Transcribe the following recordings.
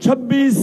26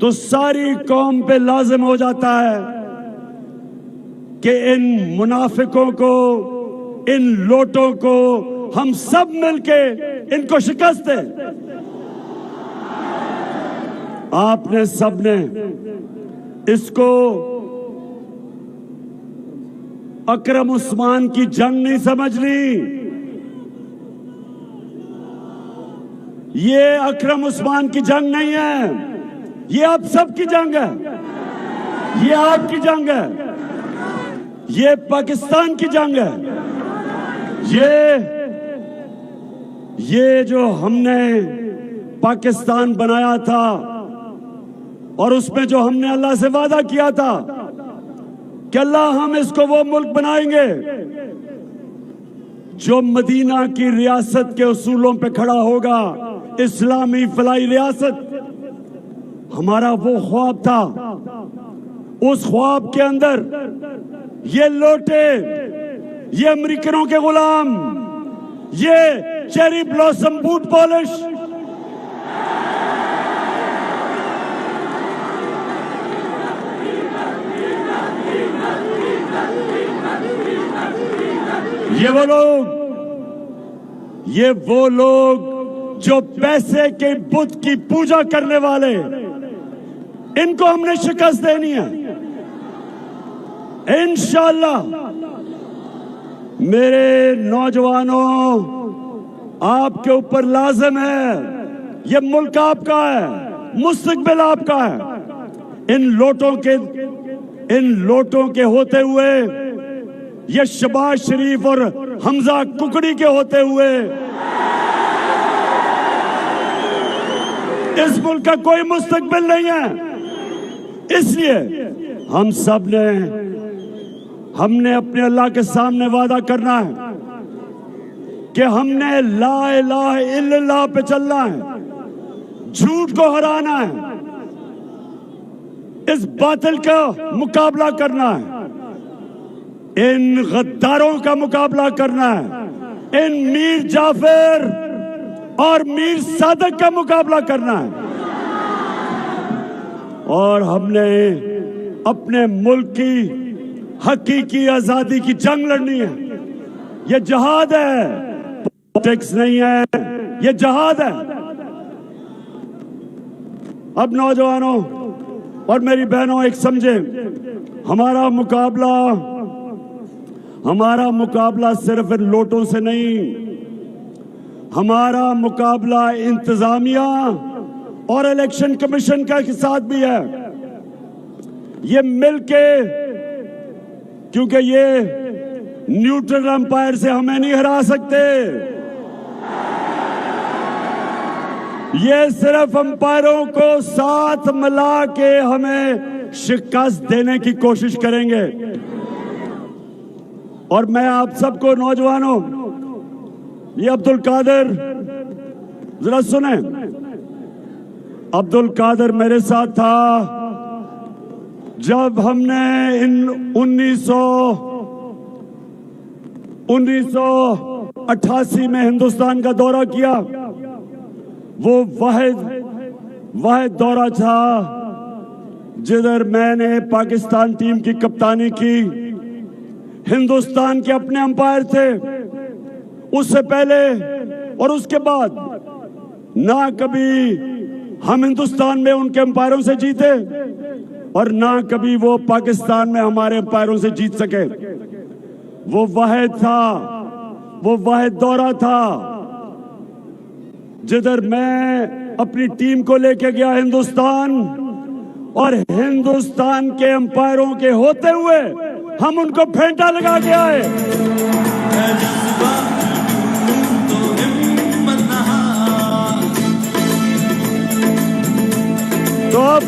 تو ساری قوم پہ لازم ہو جاتا ہے کہ ان منافقوں کو، ان لوٹوں کو ہم سب مل کے ان کو شکست دیں۔ آپ نے سب نے اس کو اکرم عثمان کی جنگ نہیں سمجھ لی، یہ اکرم عثمان کی جنگ نہیں ہے، یہ آپ سب کی جنگ ہے، یہ آپ کی جنگ ہے، یہ پاکستان کی جنگ ہے۔ یہ جو ہم نے پاکستان بنایا تھا اور اس میں جو ہم نے اللہ سے وعدہ کیا تھا کہ اللہ ہم اس کو وہ ملک بنائیں گے جو مدینہ کی ریاست کے اصولوں پہ کھڑا ہوگا، اسلامی فلاحی ریاست، ہمارا وہ خواب تھا۔ اس خواب کے اندر یہ لوٹے، یہ امریکنوں کے غلام، یہ چیری بلاسم بوٹ پالش، یہ وہ لوگ جو پیسے کے بت کی پوجا کرنے والے، ان کو ہم نے شکست دینی ہے انشاءاللہ۔ میرے نوجوانوں، آپ کے اوپر لازم ہے، یہ ملک آپ کا ہے، مستقبل آپ کا ہے۔ ان لوٹوں کے ہوتے ہوئے، یہ شہباز شریف اور حمزہ ککڑی کے ہوتے ہوئے اس ملک کا کوئی مستقبل نہیں ہے۔ اس لیے ہم نے اپنے اللہ کے سامنے وعدہ کرنا ہے کہ ہم نے لا الہ الا اللہ پہ چلنا ہے، جھوٹ کو ہرانا ہے، اس باطل کا مقابلہ کرنا ہے، ان غداروں کا مقابلہ کرنا ہے، ان میر جعفر اور میر صادق کا مقابلہ کرنا ہے، اور ہم نے اپنے ملک کی حقیقی آزادی کی جنگ لڑنی ہے۔ یہ جہاد ہے، پالیٹکس نہیں ہے، یہ جہاد ہے۔ اب نوجوانوں اور میری بہنوں ایک سمجھیں، ہمارا مقابلہ صرف ان لوٹوں سے نہیں، ہمارا مقابلہ انتظامیہ اور الیکشن کمیشن کا ساتھ بھی ہے۔ یہ مل کے، کیونکہ یہ نیوٹرل امپائر سے ہمیں نہیں ہرا سکتے، یہ صرف امپائروں کو ساتھ ملا کے ہمیں شکست دینے کی کوشش کریں گے۔ اور میں آپ سب کو نوجوانوں، یہ عبد القادر، ذرا سنیں، عبد القادر میرے ساتھ تھا جب ہم نے 1988 میں ہندوستان کا دورہ کیا۔ وہ واحد دورہ تھا جدھر میں نے پاکستان ٹیم کی کپتانی کی، ہندوستان کے اپنے امپائر تھے۔ اس سے پہلے اور اس کے بعد نہ کبھی ہم ہندوستان میں ان کے امپائروں سے جیتے اور نہ کبھی وہ پاکستان میں ہمارے امپائروں سے جیت سکے۔ وہ واحد تھا، وہ واحد دورہ تھا جدھر میں اپنی ٹیم کو لے کے گیا ہندوستان، اور ہندوستان کے امپائروں کے ہوتے ہوئے ہم ان کو پھینٹا لگا کے آئے۔ تو اب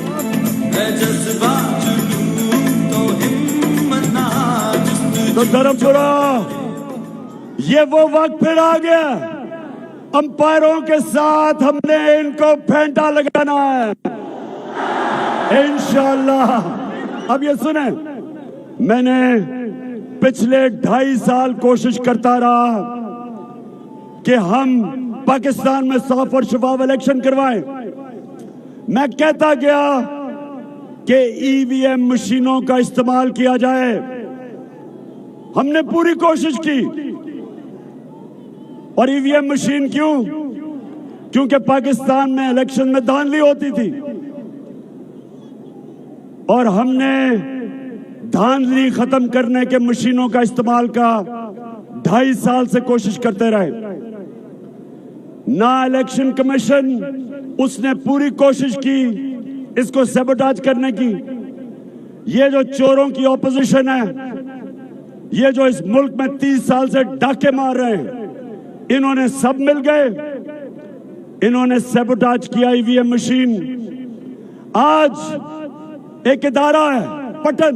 تو دھرم پورا، یہ وہ وقت پھر آ گیا، امپائروں کے ساتھ ہم نے ان کو پھینٹا لگانا ہے انشاءاللہ۔ اب یہ سنیں، میں نے پچھلے 2.5 سال کوشش کرتا رہا کہ ہم پاکستان میں صاف اور شفاف الیکشن کروائیں۔ میں کہتا گیا کہ EVM مشینوں کا استعمال کیا جائے. ہم نے پوری کوشش کی. اور EVM مشین کیوں؟ کیونکہ پاکستان میں الیکشن میں دھاندلی ہوتی تھی اور ہم نے دھاندلی ختم کرنے کے مشینوں کا استعمال کا 2.5 سال سے کوشش کرتے رہے. نہ الیکشن کمیشن اس نے پوری کوشش کی اس کو سیبوٹاج کرنے کی. یہ جو چوروں کی اپوزیشن ہے، یہ جو اس ملک میں 30 سال سے ڈاکے مار رہے ہیں، انہوں نے سب مل گئے، انہوں نے سیبوٹاج کیا EVM مشین. آج ایک ادارہ ہے پٹن،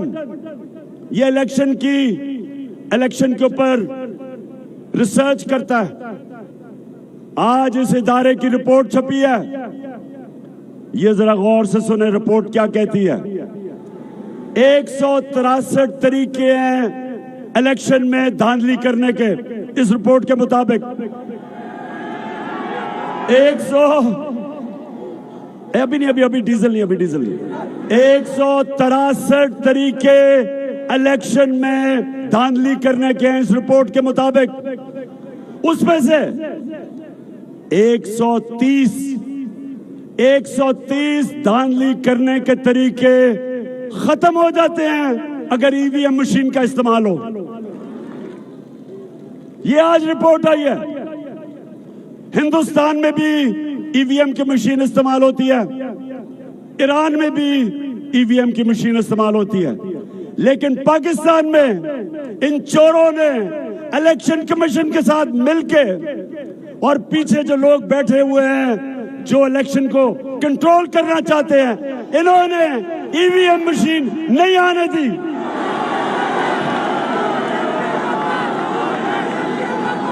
یہ الیکشن کے اوپر ریسرچ کرتا ہے. آج اس ادارے کی رپورٹ چھپی ہے. یہ ذرا غور سے سنیں رپورٹ کیا کہتی ہے. 163 طریقے ہیں الیکشن میں دھاندلی کرنے کے. اس رپورٹ کے مطابق 163 طریقے الیکشن میں دھاندلی کرنے کے ہیں اس رپورٹ کے مطابق. اس میں سے 130 دھاندلی کرنے کے طریقے ختم ہو جاتے ہیں اگر EVM مشین کا استعمال ہو. یہ آج رپورٹ آئی ہے. ہندوستان میں بھی EVM کی مشین استعمال ہوتی ہے، ایران میں بھی EVM کی مشین استعمال ہوتی ہے، لیکن پاکستان میں ان چوروں نے الیکشن کمیشن کے ساتھ مل کے اور پیچھے جو لوگ بیٹھے ہوئے ہیں جو الیکشن کو کنٹرول کرنا چاہتے ہیں، انہوں نے EVM مشین نہیں آنے دی.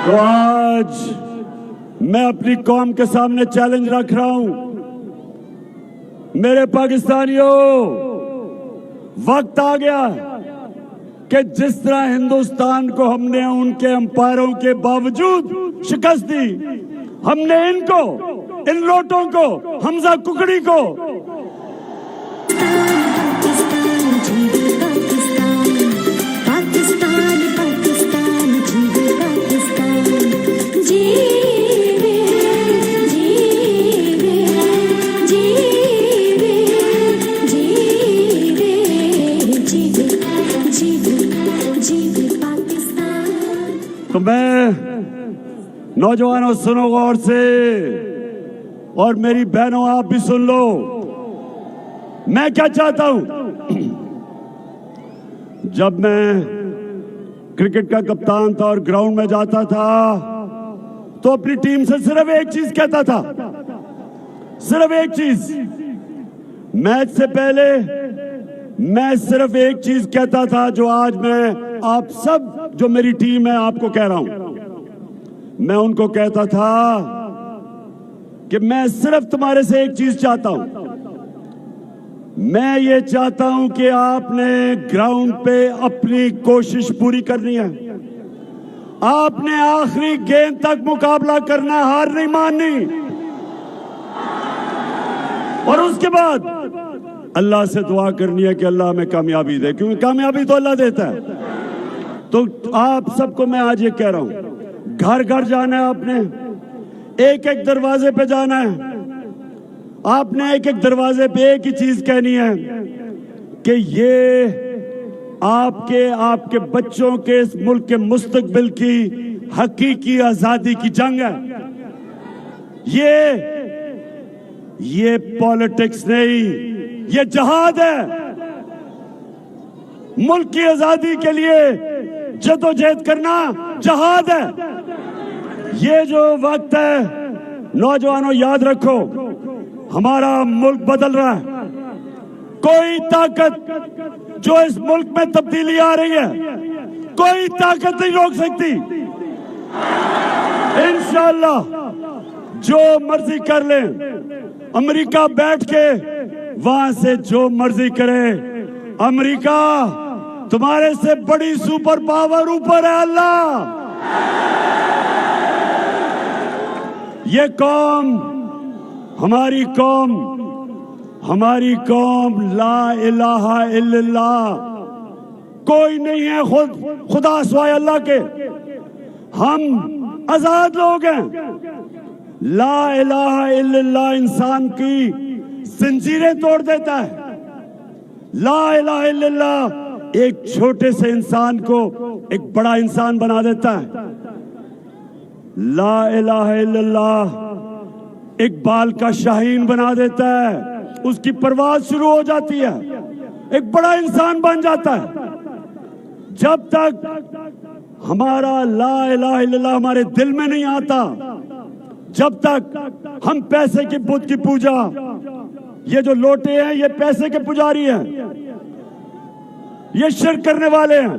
تو آج میں اپنی قوم کے سامنے چیلنج رکھ رہا ہوں، میرے پاکستانیوں، وقت آ گیا کہ جس طرح ہندوستان کو ہم نے ان کے امپائروں کے باوجود شکست دی، ہم نے ان لوٹوں کو، حمزہ ککڑی کو تو میں نوجوانوں سنو غور سے، اور میری بہنوں آپ بھی سن لو. میں کیا چاہتا ہوں؟ جب میں کرکٹ کا کپتان تھا اور گراؤنڈ میں جاتا تھا تو اپنی ٹیم سے صرف ایک چیز کہتا تھا، صرف ایک چیز. میچ سے پہلے میں صرف ایک چیز کہتا تھا جو آج میں آپ سب جو میری ٹیم ہے آپ کو کہہ رہا ہوں. میں ان کو کہتا تھا کہ میں صرف تمہارے سے ایک چیز چاہتا ہوں. میں یہ چاہتا ہوں کہ آپ نے گراؤنڈ پہ اپنی کوشش پوری کرنی ہے. آپ نے آخری گیند تک مقابلہ کرنا، ہار نہیں ماننی. اور اس کے بعد اللہ سے دعا کرنی ہے کہ اللہ ہمیں کامیابی دے، کیونکہ کامیابی تو اللہ دیتا ہے. تو آپ سب کو میں آج یہ کہہ رہا ہوں، گھر گھر جانا ہے، آپ نے ایک ایک دروازے پہ جانا ہے. آپ نے ایک ایک دروازے پہ ایک ہی چیز کہنی ہے کہ یہ آپ کے بچوں کے اس ملک کے مستقبل کی حقیقی آزادی کی جنگ ہے. یہ پالیٹکس نہیں، یہ جہاد ہے. ملک کی آزادی کے لیے جدوجہد کرنا جہاد ہے. یہ جو وقت ہے نوجوانوں یاد رکھو، ہمارا ملک بدل رہا ہے. کوئی طاقت جو اس ملک میں تبدیلی آ رہی ہے، کوئی طاقت نہیں روک سکتی. انشاءاللہ جو مرضی کر لیں، امریکہ بیٹھ کے وہاں سے جو مرضی کرے. امریکہ تمہارے سے بڑی سپر پاور اوپر ہے اللہ. یہ قوم، ہماری قوم، ہماری قوم لا الہ الا اللہ، کوئی نہیں ہے خدا سوائے اللہ کے، ہم آزاد لوگ ہیں۔ لا الہ الا اللہ انسان کی زنجیریں توڑ دیتا ہے۔ لا الہ الا اللہ ایک چھوٹے سے انسان کو ایک بڑا انسان بنا دیتا ہے۔ لا الہ الا اللہ اقبال کا شاہین بنا دیتا ہے، اس کی پرواز شروع ہو جاتی ہے، ایک بڑا انسان بن جاتا ہے۔ جب تک ہمارا لا الہ الا اللہ ہمارے دل میں نہیں آتا، جب تک ہم پیسے کی بت کی پوجا، یہ جو لوٹے ہیں یہ پیسے کے پجاری ہیں، یہ شرک کرنے والے ہیں۔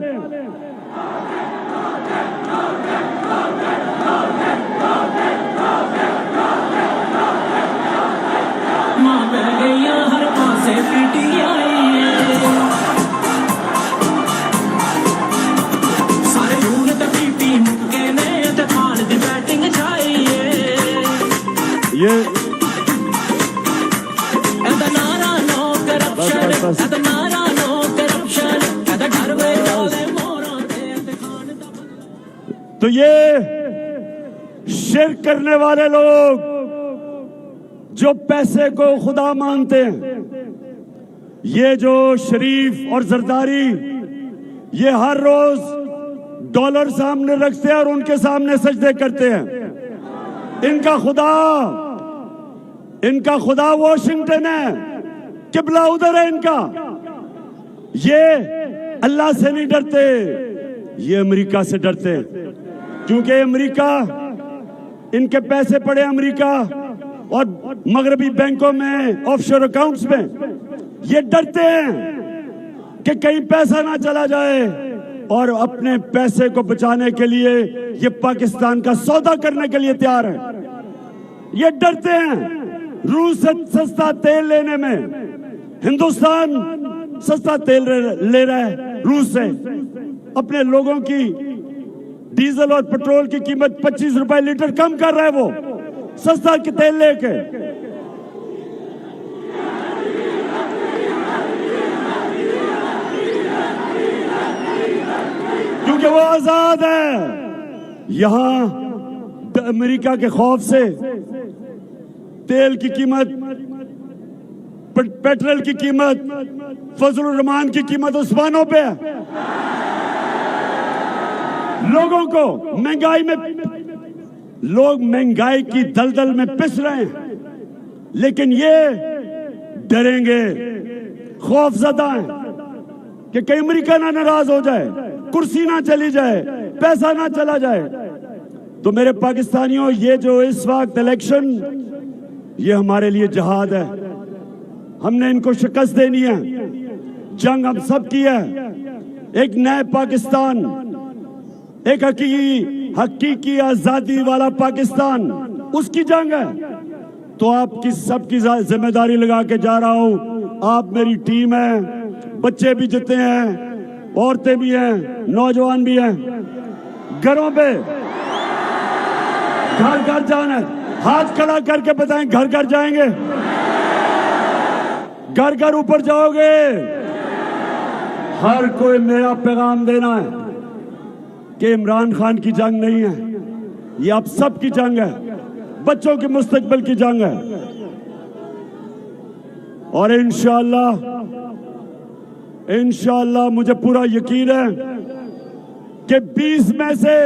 تو یہ شرک کرنے والے لوگ جو پیسے کو خدا مانتے ہیں، یہ جو شریف اور زرداری یہ ہر روز ڈالر سامنے رکھتے ہیں اور ان کے سامنے سجدے کرتے ہیں، ان کا خدا واشنگٹن ہے، قبلہ ادھر ہے ان کا۔ یہ اللہ سے نہیں ڈرتے، یہ امریکہ سے ڈرتے ہیں، کیونکہ امریکہ ان کے پیسے پڑے امریکہ اور مغربی بینکوں میں آف شور اکاؤنٹس میں۔ یہ ڈرتے ہیں کہ کہیں پیسہ نہ چلا جائے، اور اپنے پیسے کو بچانے کے لیے یہ پاکستان کا سودا کرنے کے لیے تیار ہے۔ یہ ڈرتے ہیں روس سے سستا تیل لینے میں، ہندوستان سستا تیل لے رہا ہے روس سے، اپنے لوگوں کی ڈیزل اور پٹرول کی قیمت 25 روپے لیٹر کم کر رہا ہے وہ سستا کی تیل لے کے۔ کیونکہ وہ آزاد ہے۔ یہاں امریکہ کے خوف سے تیل کی قیمت، پیٹرول کی قیمت، فضل الرحمان کی قیمت عثمانوں پہ ہے۔ لوگوں کو مہنگائی میں، لوگ مہنگائی کی دلدل میں پس رہے ہیں، لیکن یہ ڈریں گے، خوف زدہ ہیں کہ کہیں امریکہ نہ ناراض ہو جائے، کرسی نہ چلی جائے، پیسہ نہ چلا جائے۔ تو میرے پاکستانیوں، یہ جو اس وقت الیکشن، یہ ہمارے لیے جہاد ہے، ہم نے ان کو شکست دینی ہے، جنگ ہم سب کی ہے۔ ایک نئے پاکستان، ایک حقیقی آزادی والا پاکستان، اس کی جنگ ہے۔ تو آپ کی سب کی ذمہ داری لگا کے جا رہا ہوں، آپ میری ٹیم ہے، بچے بھی جتنے ہیں، عورتیں بھی ہیں، نوجوان بھی ہیں، گھروں پہ گھر گھر جانا ہے، ہاتھ کھڑا کر کے بتائیں گھر گھر جائیں گے، گھر گھر اوپر جاؤ گے۔ ہر کوئی میرا پیغام دینا ہے کہ عمران خان کی جنگ نہیں ہے، یہ آپ سب کی جنگ ہے، بچوں کے مستقبل کی جنگ ہے۔ اور انشاءاللہ مجھے پورا یقین ہے کہ 20 میں سے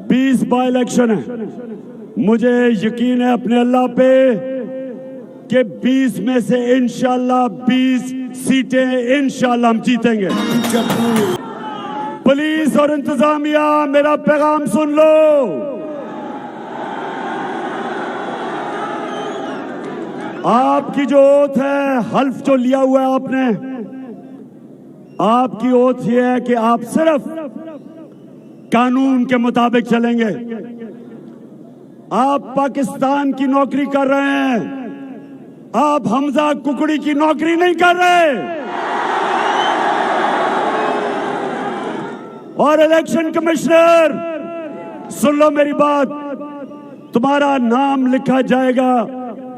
20 بائی الیکشن ہے، مجھے یقین ہے اپنے اللہ پہ کہ 20 میں سے انشاءاللہ 20 سیٹیں انشاءاللہ ہم جیتیں گے۔ پولیس اور انتظامیہ میرا پیغام سن لو، آپ کی جو اوتھ ہے، حلف جو لیا ہوا ہے آپ نے، آپ کی اوتھ یہ ہے کہ آپ صرف قانون کے مطابق چلیں گے۔ آپ پاکستان کی نوکری کر رہے ہیں، آپ حمزہ ککڑی کی نوکری نہیں کر رہے۔ اور الیکشن کمشنر، سن لو میری بات، تمہارا نام لکھا جائے گا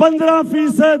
15%